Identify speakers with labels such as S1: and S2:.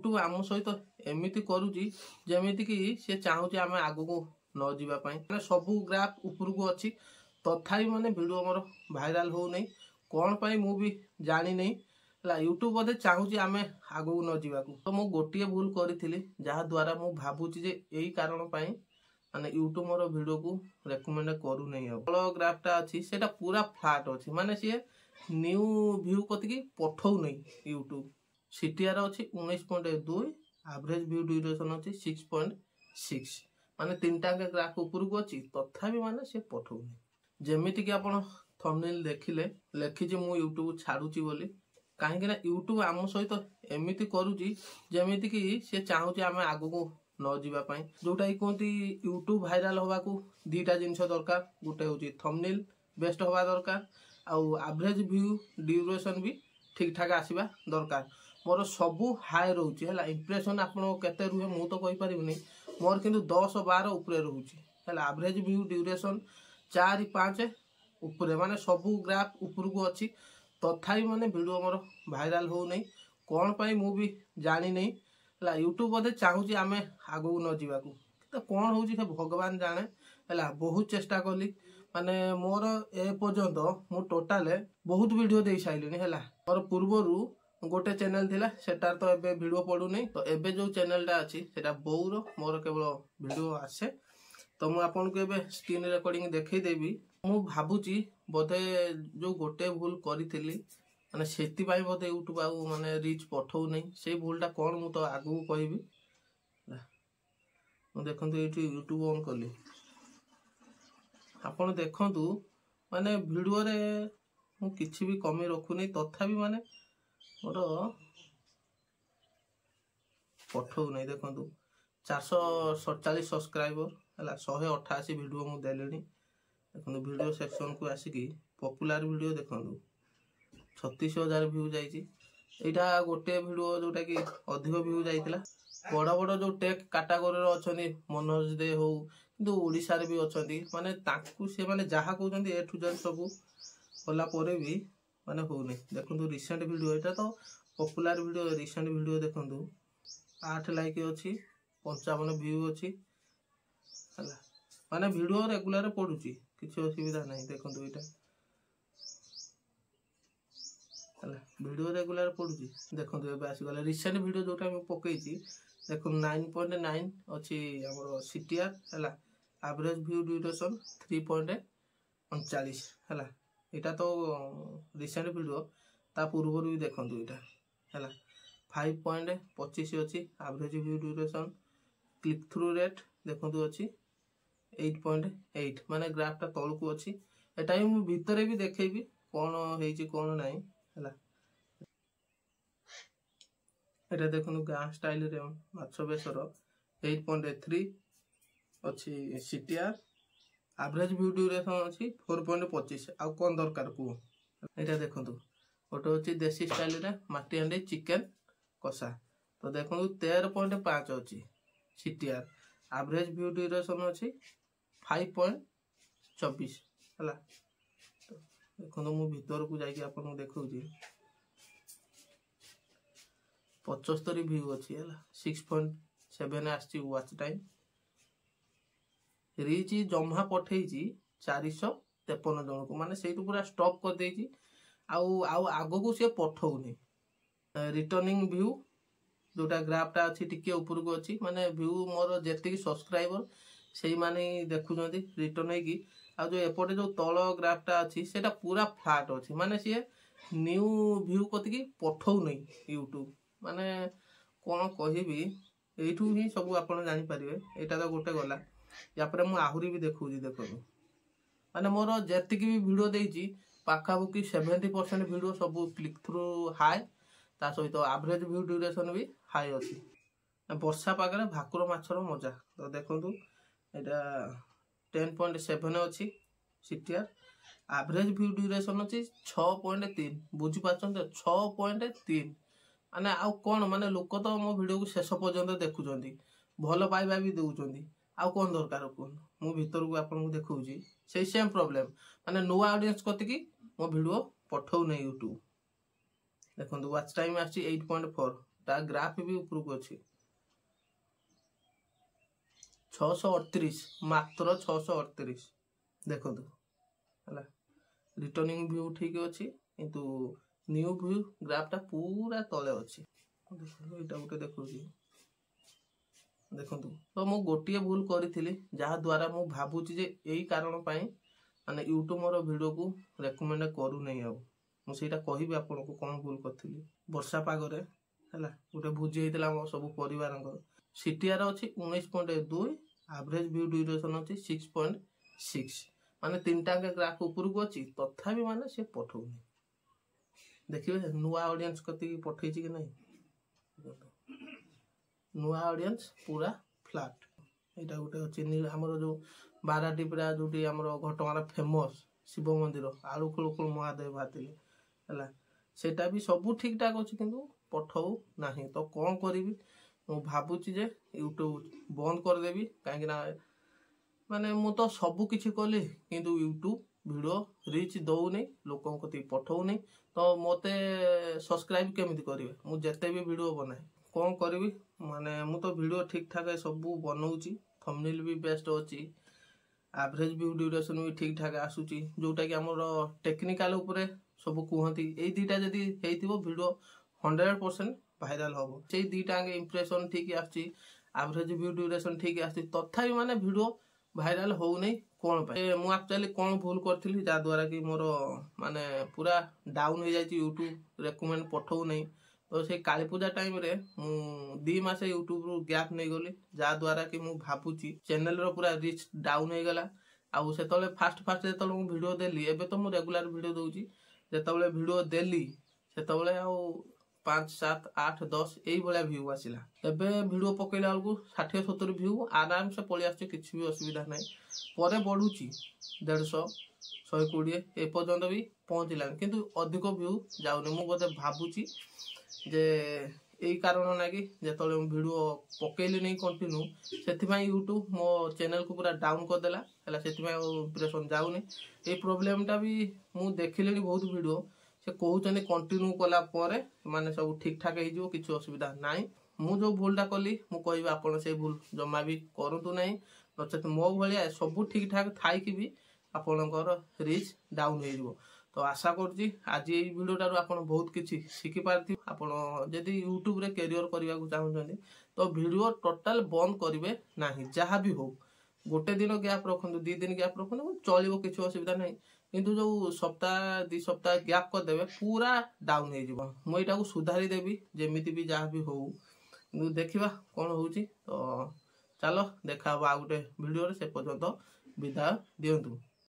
S1: YouTube आम सहित एमती करुच्ची जमीती कि सी चाहूँ आम आग को न जावाई सबू ग्राफ उपरक अच्छी तथापि माने वीडियो मोर भाइराल हो नहीं कौन पाई मु भी जानी नहीं यूट्यूब बोधे चाहूँ आम आग को न जावाक तो मु गोटे भूल करी जहाँ द्वारा मु भावुची यही कारण माने यूट्यूब मोर वीडियो को रेकमेंड करू नहीं तल ग्राफटा अच्छी से पूरा फ्लाट अच्छी माने सी न्यू व्यू कति पठौ नहीं यूट्यूब सीटीआर अच्छी 19.2 एवरेज व्यू ड्यूरेशन अच्छी 6.6 माने तीनटा ग्राफ उपरक अच्छी तथापि माने सी पठौ नहीं जमीती कि आपण थंबनेल देखिले लिखी मु यूट्यूब छाड़ुची बोली कहीं यूट्यूब आम सहित एमती करुच्ची जमीती कि सी चाहूँ आम आग को न जावाई जोटा कि कहते यूट्यूब भाइराल होगा दीटा जिनस दरकार गोटे हूँ थंबनेल बेस्ट हवा दरकार आउ एवरेज व्यू ड्यूरेशन भी ठीक ठाक आसवा दरकार मोर सबू हाई रोचे है इंप्रेशन आपन केते रुहे मु तो कहि परिबनी मोर किंतु 10-12 ऊपर रोचे है एवरेज व्यू ड्यूरेशन 4-5 ऊपर माने सबू ग्राफ उपरक अच्छी तथापि माने वीडियो मोर भाइराल हो नहीं कौन पाई मु भी जानी नहीं यूट्यूब बोधे चाहूँ आम आग को न जावाक तो कौन हूँ से भगवान जाने है बहुत चेष्टा कली माने मोर ए पर्यंत मु टोटाल बहुत वीडियो दे साइलिनी है मोर पूर्वरु गोटे चैनल थिला सेटार तो एबे वीडियो पड़ू नहीं तो एबे जो चैनलटा अच्छी सेटा बोउर मोर केवल वीडियो आसे तो मु आपन को एबे स्क्रीन रिकॉर्डिंग देखै देबी मु भाबुची बोधे जो गोटे भूल करी माने सेति पाई बोधे यूट्यूब आउ माने रीच पठौ नहीं से भूलटा कौन मु तो आगु कहबी मु देखंतु एठी यूट्यूब ऑन करली आपण देखंतु माने वीडियो रे मु किछि भी कमी रखु नहीं तथापि माने मोर पठौ नहीं देखंतु 447 सब्सक्राइबर है 188 वीडियो मु देलेनी देखंतु वीडियो सेक्शन को आसिकी पॉपुलर वीडियो देखंतु 36,000 व्यू जाइए यहाँ गोटे वीडियो जोटा कि अधिक व्यू जाइला बड़ बड़ जो टेक कैटेगरी अच्छा मनोज दे हो कि ओडिशा रे भी अच्छा माने ताकू से माने जहाँ कहते ए टू जेड सब कला भी माने हो नहीं देखो रिसेंट वीडियो यहाँ तो पॉपुलर वीडियो रिसेंट वीडियो देखो 8 लाइक अच्छी 55 व्यू अच्छी माने वीडियो रेगुलर पड़ुची किसी असुविधा नहीं देखो यहाँ वीडियो रेगुलर पड़ुची देखो आसीगला रिसेंट वीडियो जोटा पकई देखो 9.9 अच्छी आम सीटीआर है एवरेज व्यू ड्यूरेशन 3.39 है यहाँ तो रिसेंट वीडियो ता पूर्व भी देखो यहाँ है 5.25 अच्छी average view duration click through rate देखो अच्छी 8.8 माने ग्राफटा तल को अच्छी एटा ही मु भितर भी देखेबी कौन है कौन नहीं है देखो गाँ स्टाइल रे माछ बेसर 8.3 अच्छी सीटीआर एवरेज व्यू ड्यूरेशन अच्छी 4.25 आउ कौन दरकार कुह यहाँ देखो गोटे अच्छी देसी स्टाइल रे माटी हांडी चिकेन कषा तो देखो 13.5 अच्छी सीटीआर एवरेज व्यू ड्यूरेशन अच्छी 5.24 है देखो मु भीतर को जाइए आपको देखा 75 व्यू अच्छी है 6.7 आसी वाच टाइम रीच जमा पठे 453 जन को माने से पूरा स्टॉप कर देछि आउ आगो को से पठौनी रिटर्निंग व्यू जोटा ग्राफटा अच्छी टिके ऊपर को अच्छी माने व्यू मोर जेतिक सब्सक्राइबर से माने देखुछंती रिटर्न होगी आ जो एपटे जो तल ग्राफटा अच्छी सेटा पूरा फ्लाट अच्छी माने सी न्यू व्यू कति पठौ नहीं यूट्यूब माने कौन कहबी एठू ही सब आपन जानि परिबे एटा तो गोटे गला या पर मु आहुरी भी देखौजी देखो माने मोर जेतिक भी वीडियो देइची पाखापुखी 70% वीडियो सब क्लिक थ्रू हाई ता सहित एवरेज व्यू ड्यूरेशन भी हाई अच्छी वर्षा पागरे भाकुर माछर मजा तो देखो यहाँ 10.7 अच्छी सीटीआर एवरेज व्यू ड्यूरेशन अच्छी 6.3 बुझीपार 6.3 माने आउ कौन माने लोक तो मो वीडियो को शेष पर्यंत देखुं भल पाइबा भी दौरान आउ कौन दरकार कौन मु भीतर को आपको देखा से सेम प्रॉब्लम माने नुआ ऑडियंस कति मो वीडियो पठौ नहीं यूट्यूब देखो वाच टाइम आसी 8.4 ता ग्राफ भी उपरକୁ ଅଛି 638 मात्र 638 देखो है रिटर्निंग व्यू ठीक अच्छी किंतु न्यू व्यू ग्राफ टा पूरा तले अच्छी एटा गोटे देखो देखो तो मु गोटे भूल करी जहा द्वारा मु भावुची जे यही कारण पाई माने यूट्यूब मोर वीडियो को रेकमेंड करू नहीं आउ मुझे कहबी आपन को कौन भूल करी वर्षा पागरे है गोटे भोजी होता है सब परिवार सीटीआर अच्छी 19.2 एवरेज व्यू ड्यूरेशन अच्छी 6.6 माने 3टा ग्राफ उपरକୁ अच्छी तथापि माने से पठौनी देखिए नुआ ऑडियंस कति पठेछि कि नहीं नुआ ऑडियंस पूरा फ्लैट एटा गोटे अच्छी हमर जो बाराटीपरा जो घटगार फेमस शिव मंदिर आलू खुलकुल महादेव बातिल है सेटा भी सब ठीक ठाक अच्छी किंतु पठौ नहीं तो कौन करी मु भावुची जे यूट्यूब बंद करदेवी कहीं माने मु तो सब किछि कली किंतु यूट्यूब वीडियो रीच दौनी लोकों को पठौ नहीं तो मते सब्सक्राइब केमिति करिवे मु जते भी वीडियो बनाए कौन करी माने मु तो वीडियो ठीक ठाक सब बनाऊची थंबनेल भी बेस्ट अच्छी एवरेज व्यू ड्यूरेशन भी ठीक ठाक आसूची जोटा कि हमर टेक्निकल उपरे सब कहती यही दुटा जदि हेतिबो वीडियो 100% भाइराल हम से दुटा इंप्रेशन ठीक आसी एवरेज व्यू ड्यूरेशन ठीक आसी तथापि माने वीडियो भाइराल हो नहीं कौन मु एक्चुअली कौन भूल करी जहाद्वारा कि मोर माने पूरा डाउन हो जाए यूट्यूब रेकमेंड पठौ नहीं तो से काली पूजा टाइम रे मु 2 मास यूट्यूब रु गैप नहीं गली जहाद्वारा कि मु भावुची चैनल रो पूरा रीच डाउन हो गला आउ से फास्ट जो मु वीडियो देली एबे तो मु रेगुलर वीडियो दूची जो वीडियो देली से 5 7 8 10 यही भाया व्यू आसला एबे वीडियो पकेला बेलू 60 70 व्यू आराम से पलि आस किसी भी असुविधा ना पर बढ़ुची 150 120 एपर्यंत भी पहुँचला किंतु अधिक व्यू जाऊनी मु बोधे भावुची जे यही कारण ना कि जो वीडियो पकेली नहीं कंटिन्यू से यूट्यूब मो चैनल को पूरा डाउन करदेला है से इंप्रेशन जाऊनी ये प्रोब्लेमटा भी मु देखिले बहुत वीडियो से कहते कंटिन्यू कला माने सब ठीक ठाक हो किसी असुविधा ना मु जो भूलटा कली मु कहबी आपन से भूल जमा भी करूँ ना नचेत मो भाया सब ठीक ठाक थी भी आपणकर रीच डाउन हो तो आशा करुँची आज ये वीडियोटार आप बहुत किसी शिखिपारे आपड़ जदि यूट्यूब रे कैरियर करने को चाहते तो वीडियो टोटाल बंद करेंगे ना जहाँ भी हो गोटे दिन गैप रखु 2 दिन गैप रखु चलो किसी असुविधा नहीं किंतु जो सप्ताह 2 सप्ताह गैप करदे पूरा डाउन हो मुझा सुधारी देवी जमी भी जहाँ भी हो देखा कौन हो तो चलो देखा आ गोटे वीडियो से पर्यंत विदाय दिंतु।